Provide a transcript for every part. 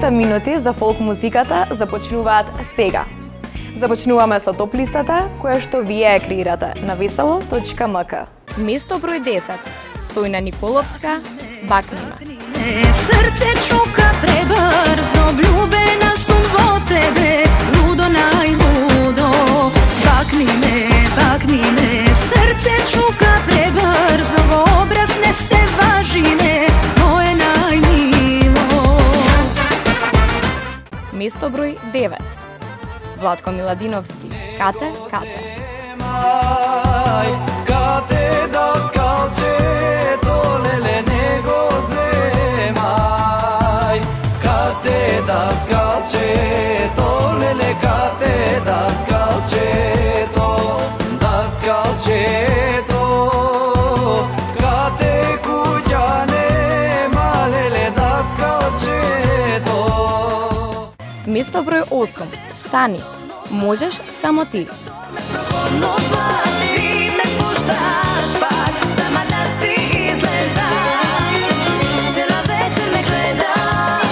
Најдовите минути за фолк музиката започнуваат сега. Започнуваме со топ листата, која што вие ја креирате на veselo.mk. Место број 10. Стојна Николовска, Бакнима. Срце чука пребрзо, влюбена сум во тебе, лудо најлудо. Бакни ме, срце чука пребрзо, во образ не се важи не, моје најмило. Место број 9. Владко Миладиновски, Кате, Кате. Kate da skalče, to lele nego zemaj. Kate da skalče, to lele kate da skalče, to da skalče, to kate kuđane, malele da skalče, to. Место број 8. Сани, можеш само ти. Puštaš pak, sama da si izlezam. Cijela večer me gledam,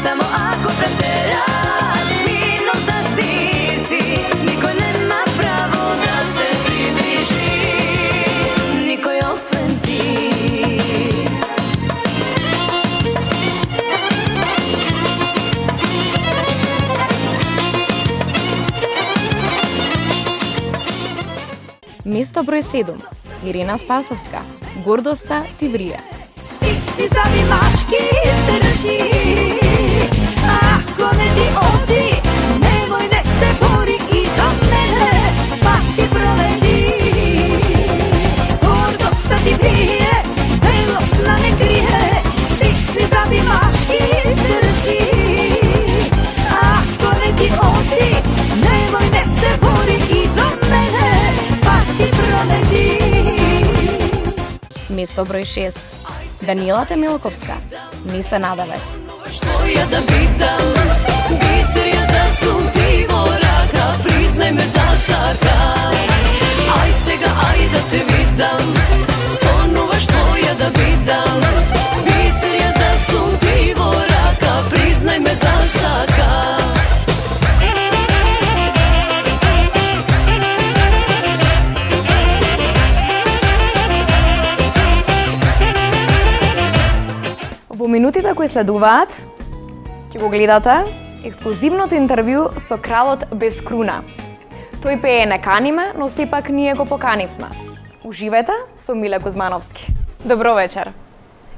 samo ako preteram. Minut zaštisi, niko nema pravo da se približi. Niko osim ti. Место број 7. Ирина Спасовска, Гордоста ти врие. Isti zavimaški izdrži. Ako ne ti odi, nemoj ne se bori i do mene, pa ti provedi. Gordosta ti brije, belo sna ne krije, stisni zavimaški izdrži. Ako ne ti odi, nemoj ne se bori i do mene, pa ti provedi. Место број 6. Даниела Темилковска, Не се надавај. Što ja da pitam, biser je zasun ti voraka, priznaj me za sada. Aj sega, aj da te vidim, sonuvaš tvoja da pitam, biser je zasun ti voraka, priznaj me za sada. Во минутите кои следуваат, ќе го гледате ексклузивното интервју со кралот без круна. Тој пее "Не каниме", но сепак ние го поканивме. Уживајте со Миле Кузмановски. Добро вечер.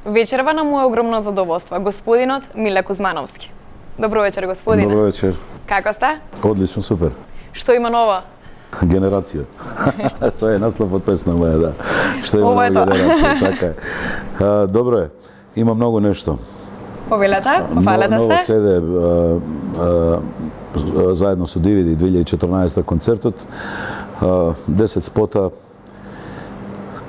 Вечерва на моје огромно задоволство, господинот Миле Кузмановски. Добро вечер, господине. Добро вечер. Како сте? Одлично, супер. Што има ново? Генерација. Тоа е наслов од песна моја, да. Што има Ова е нова тоа. генерација, така е. Добро е. Има многу нешто. Повелете, пофалете Ново се. CD заедно со DVD 2014 концертот. 10 спота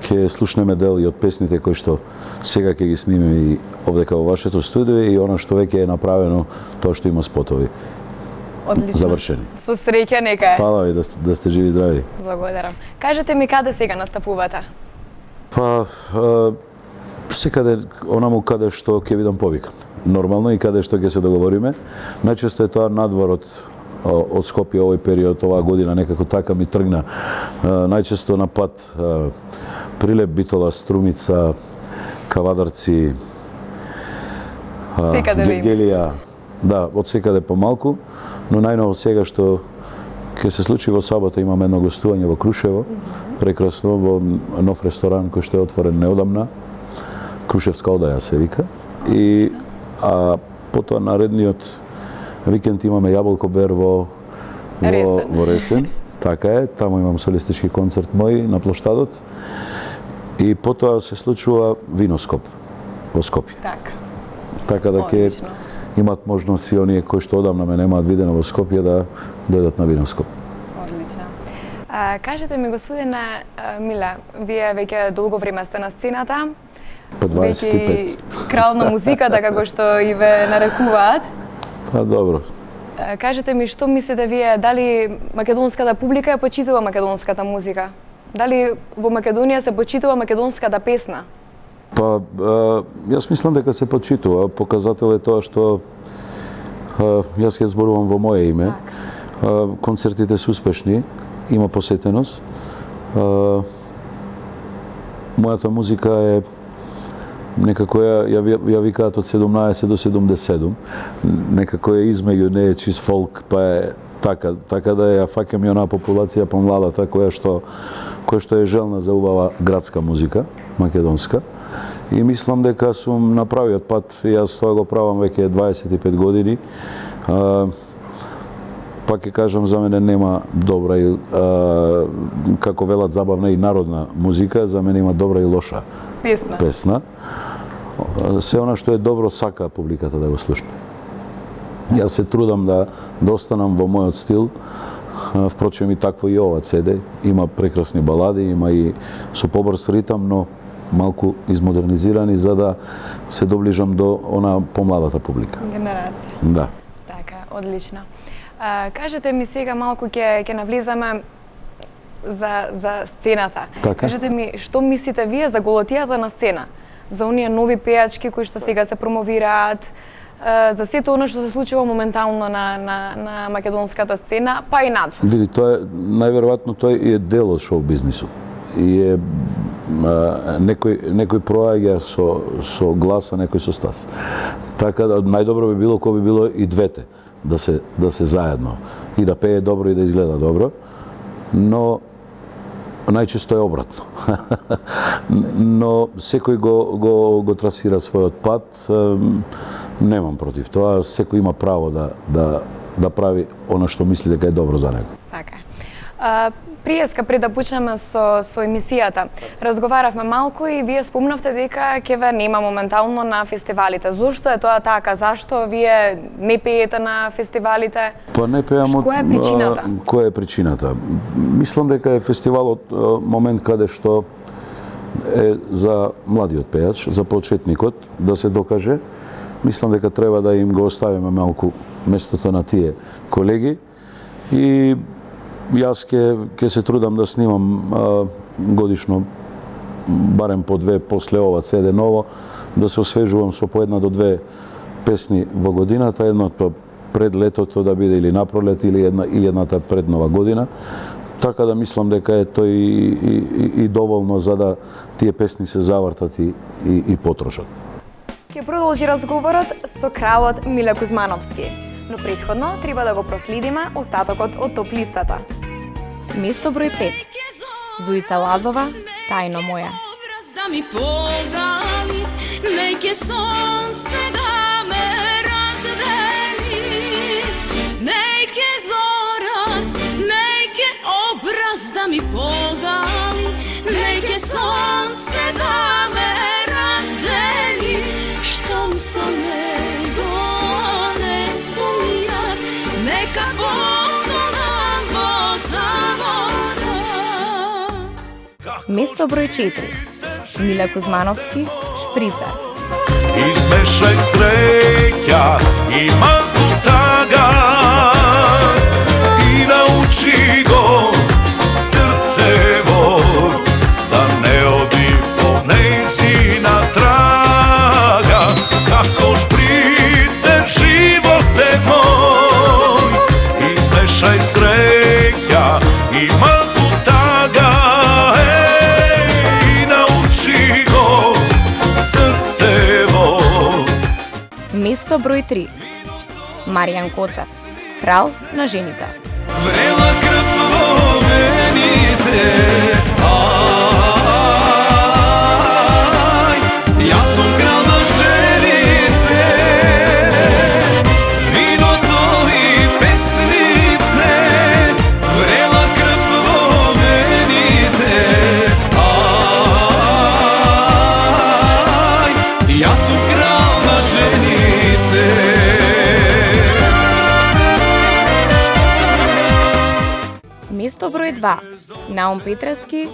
ќе слушнеме дел и од песните кои што сега ќе ги снимиме и овдека во вашето студио и оно што веќе е направено, тоа што има спотови Одлично. завршени. Со среќа нека е. Фала ви да сте живи и здрави. Благодарам. Кажете ми каде сега настапувате? Па, секаде онаму каде што ќе бидам повикан. Нормално и каде што ќе се договориме. Најчесто е тоа надвор од Скопје овој период, оваа година некако така ми тргна. Најчесто на пат Прилеп, Битола, Струмица, Кавадарци, Секаде ви има. Гевгелија. Да, од секаде помалку, но најново сега што ќе се случи во сабота имаме едно гостување во Крушево, прекрасно во нов ресторан кој што е отворен неодамна. Крушевска одаја се вика. И потоа наредниот викенд имаме Јаболко Бер во Ресен. Така е, таму имам солистички концерт мој на плоштадот. И потоа се случува Виноскоп во Скопје. Така да ќе Одлично. имат можност и оние кои што одамна ме немаат видено во Скопје да дојдат на Виноскоп. Одлично. Кажете ми, господине Миле, вие веќе долго време сте на сцената. По 25. Веќе крал на музиката, како што и ве нарекуваат. Па добро. Кажете ми, што мислите вие, дали македонската публика ја почитува македонската музика? Дали во Македонија се почитува македонската песна? Па, јас мислам дека се почитува. Показател е тоа што Јас ќе зборувам во моје име. Концертите се успешни, има посетеност. Мојата музика е некако ја викаат од 17 до 77. Некако е измеѓу, не е чист фолк, па е така да ја фаќам и онаа популација помладата која што е желна за убава градска музика, македонска. И мислам дека сум на правиот пат, јас тоа го правам веќе 25 години. Пак ќе кажам, за мене нема добра и, како велат, забавна и народна музика, за мене има добра и лоша песна. Се она што е добро сака публиката да го слушне. Јас се трудам да останам во мојот стил. Впрочем и такво и ова CD. Има прекрасни балади, има и со побрз ритам, но малку измодернизирани за да се доближам до она помладата публика. Генерација. Да. Така, одлично. Кажете ми сега малку ќе навлизаме за сцената. Така. Кажете ми што мислите вие за голотијата на сцена? За оние нови пејачки кои што сега се промовираат, за сето оно што се случува моментално на македонската сцена, па и надвор. Види, тоа е најверојатно тој е дел од шоу бизнисот. И е некој проаѓа со гласа, некој со стас. Така да најдобро би било кога би било и двете да се заедно и да пее добро и да изгледа добро, но најчесто е обратно. Но секој го трасира својот пат, немам против тоа, секој има право да прави она што мисли дека е добро за него. Така. Пред да почнеме со емисијата, разговаравме малку и вие спомнавте дека ќе ве нема моментално на фестивалите. Зошто е тоа така? Зашто вие не пеете на фестивалите? Па не пеам од... Која е причината? Која е причината? Мислам дека е фестивалот момент каде што е за младиот пејач, за почетникот, да се докаже. Мислам дека треба да им го оставиме малку местото на тие колеги и јас ќе се трудам да снимам годишно барем по две после ова CD ново, да се освежувам со по една до две песни во годината, едното пред летото да биде или на пролет или едната пред нова година. Така да мислам дека е тој и доволно за да тие песни се завртат и потрошат. Ќе продолжи разговорот со кралот Миле Кузмановски, но претходно треба да го проследиме остатокот од топ листата. Место број 5. Зуица Лазова, Тајно моја. Да ми погали, неќе сонце да ме раздели, неќе зора, неќе образ да ми погали, неќе сонце да ме раздели, штом со него не сум јас, нека потонам во завора. Место број 4. Миле Кузмановски, Шприца. Измешај среќа и малку тага и научи го срцево да не оди по нејзина трага, како шприце живот е мој. Измешај среќа и малку тага и научи го срцево. Место број 3. Маријан Коцев, крал на жените. Врела крв во вените, јас сум крал на жените, виното и песните, врела крв во вените, јас сум крал на жените. Место број 2. Наум Петрески,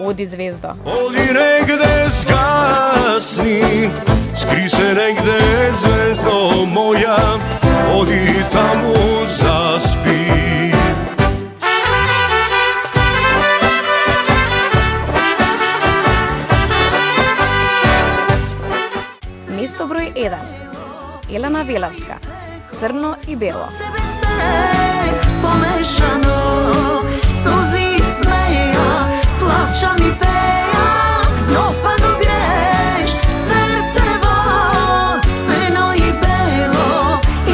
Оди звездо. Оди негде скасни, скри се негде звездо моја, оди таму заспи. Место број 1. Елена Велевска, crno i belo. Tebe sve pomešano, suzi i smeja, plaća mi peja, no pa do greš, srce vod, crno i belo,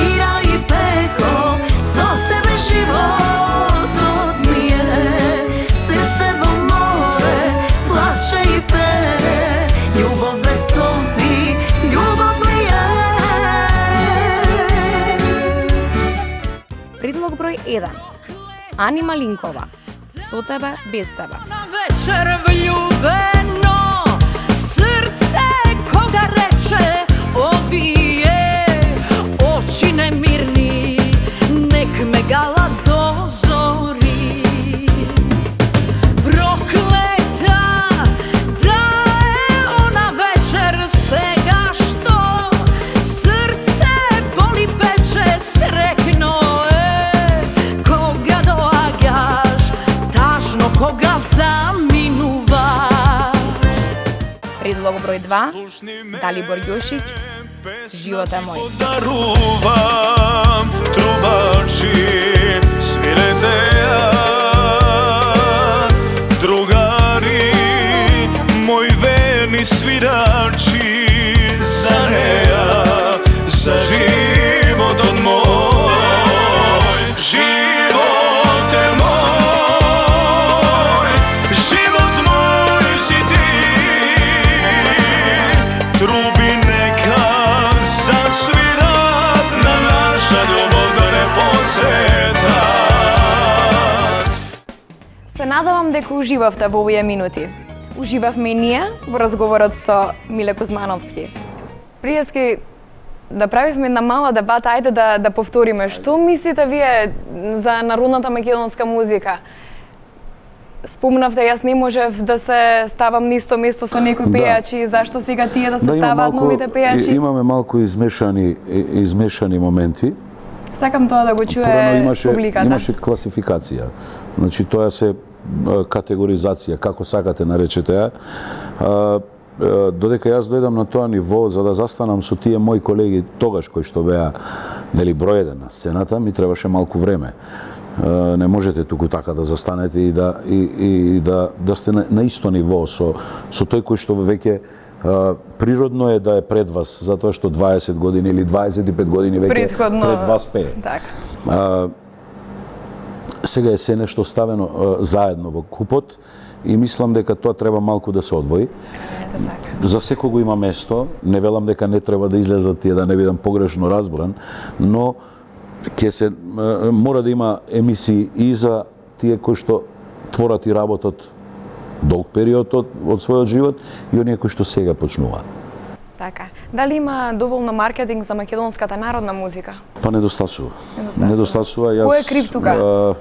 ira i peko, zbog tebe život odmije, srce vo more, plaće i pere, ljubav bez solzi, ljubav lije. Предлог број 1. Ани Малинкова. Со тебе, без тебе. Na večer vljubeno, srce koga reče ovije, oči nemirni, nek me gala dozori. Prokleta da je ona večer svega što srce boli peče, srekno je koga doagaš, tažno koga zaminuva. Предлог број 2. Далибор Јошиќ. Живот е мој. Дарувам трубачи, свирете ја, другари, мои верни свирачи, за неја, за животот мој, живот е мој, живот мој си ти, труби нека засвират на наша љубов да не посета. Се надевам дека уживавте во овие минути. Уживавме и ние во разговорот со Миле Кузмановски. Пријаски, да правивме една мала дебата, ајде да повториме. Што мислите вие за народната македонска музика? Спомнавте, јас не можев да се ставам на исто место со некои пејачи, зашто сега тие да се ставаат новите пејачи? Имаме малку измешани моменти. Сакам тоа да го чуе Порано публиката. имаше класификација. Значи тоа се категоризација, како сакате наречете ја. Додека јас дојдам на тоа ниво за да застанам со тие мои колеги тогаш кои што беа нели број 1 на сцената, ми требаше малку време. Не можете туку така да застанете и да сте на исто ниво со тој кој што веќе природно е да е пред вас, затоа што 20 години или 25 години веќе пред вас пее. Така. Сега е се нешто ставено заедно во купот и мислам дека тоа треба малку да се одвои. За секого има место, не велам дека не треба да излезат тие, да не бидам погрешно разборан, но ќе се мора да има емисии и за тие кои што творат и работат долг период од својот живот и оние кои што сега почнуваат. Така. Дали има доволно маркетинг за македонската народна музика? Па недостасува. Јас, Кој е крив тука?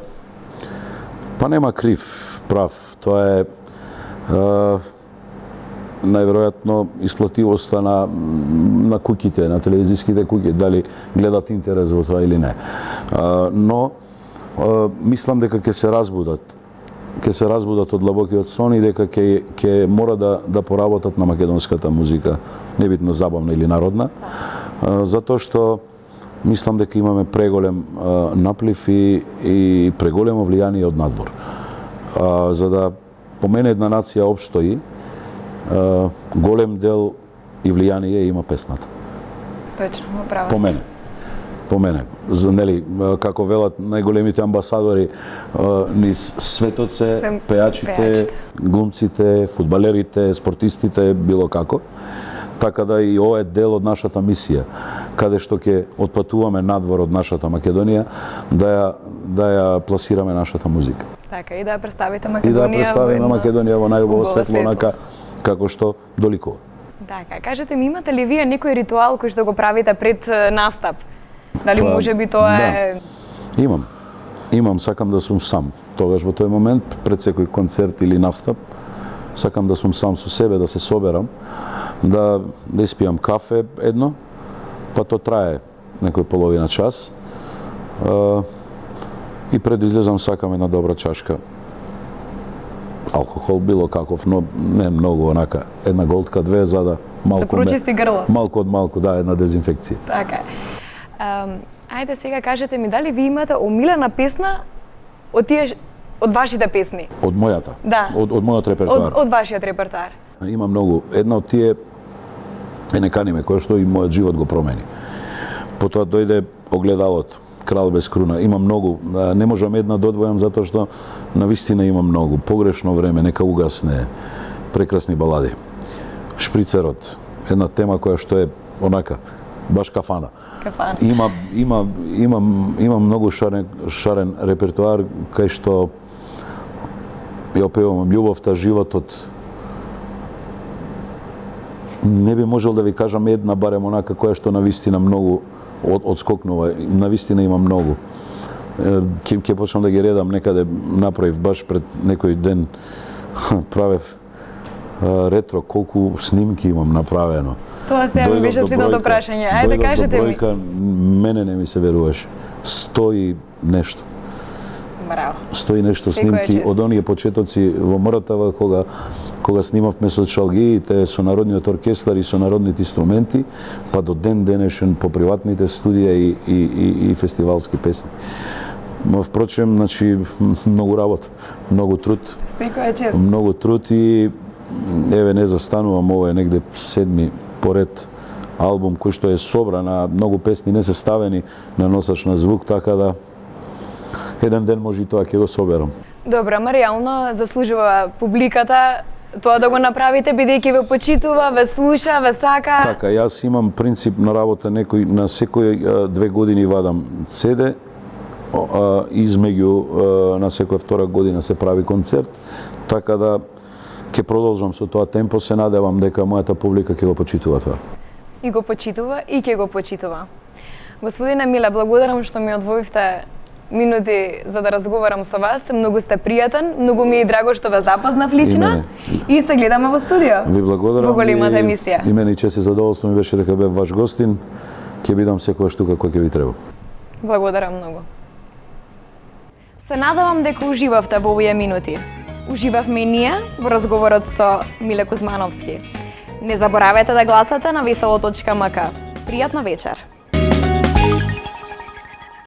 Па нема крив, прав. Тоа е најверојатно исплативоста на куќите, на телевизиските куќи, дали гледат интерес во тоа или не. Но мислам дека ќе се разбудат од длабокиот сон и дека ќе мора да поработат на македонската музика, небитно забавна или народна, затоа што мислам дека имаме преголем наплив и преголемо влијание од надвор. За да по мене една нација опстои, голем дел и влијание има песната. Точно, права По мене. Нели, како велат најголемите амбасадори низ светот се пејачите, глумците, фудбалерите, спортистите, било како. Така да и ова е дел од нашата мисија, каде што ќе отпатуваме надвор од нашата Македонија, да ја пласираме нашата музика. Така, и да ја представите И да ја представиме Македонија во најубаво светло, онака како што доликува. Така, кажете ми, имате ли вие некој ритуал кој што го правите пред настап? Дали може би тоа е... Имам, сакам да сум сам. Тогаш во тој момент, пред секој концерт или настап, сакам да сум сам со себе, да се соберам, да испијам кафе едно, па то трае некој половина час. И пред да излезам сакам една добра чашка алкохол, било каков, но не многу, онака, една голтка, две, за да малку... Се прочисти грло. Малку од малку, да, една дезинфекција. Така. Ајде сега кажете ми дали ви имате омилена песна од вашите песни? Од мојата? Да. Од мојот репертоар? Од вашиот репертоар. Има многу. Една од тие е "Не кани ме", која што и мојот живот го промени. Потоа дојде "Огледалот", "Крал без круна". Има многу. Не можам една да одвојам затоа што навистина има многу. "Погрешно време", "Нека угасне", прекрасни балади. "Шприцерот", една тема која што е онака баш кафана. Кафана. Има многу шарен репертоар кај што ја опевам љубовта, животот. Не би можел да ви кажам една барем онака која што навистина многу одскокнува. Навистина има многу. Ќе почнам да ги редам, некаде направив баш пред некој ден правев ретро, колку снимки имам направено. Тоа се ми беше следното прашање. Ајде кажете ми. Бројка, мене не ми се веруваше. 100 и нешто. Браво. 100 и нешто Секој е снимки чест. од оние почетоци во Моратава, кога снимавме со чалгиите, со народниот оркестар и со народните инструменти, па до ден денешен по приватните студија и фестивалски песни. Впрочем, значи, многу работа, многу труд. Секој е чест. Многу труд и еве не застанувам, ова е негде 7 поред албум кој што е собран, а многу песни не се ставени на носач на звук, така да еден ден може и тоа ќе го соберам. Добро, ама реално заслужува публиката тоа да го направите, бидејќи ве почитува, ве слуша, ве сака. Така, јас имам принцип на работа, на секој 2 години вадам CD, измеѓу на секоја втора година се прави концерт, така да ќе продолжам со тоа темпо, се надевам дека мојата публика ќе го почитува тоа. И го почитува и ќе го почитува. Господине Миле, благодарам што ми одвоивте минути за да разговарам со вас. Многу сте пријатен, многу ми е драго што ве запознав лично и се гледаме во студио. Ви благодарам. Во големата емисија. И мене и чест и задоволство ми беше дека бев ваш гостин. Ќе бидам секоја штука која ќе ви треба. Благодарам многу. Се надевам дека уживавте во овие минути. Уживавме и ние во разговорот со Миле Кузмановски. Не заборавајте да гласате на весело.мк. Пријатна вечер!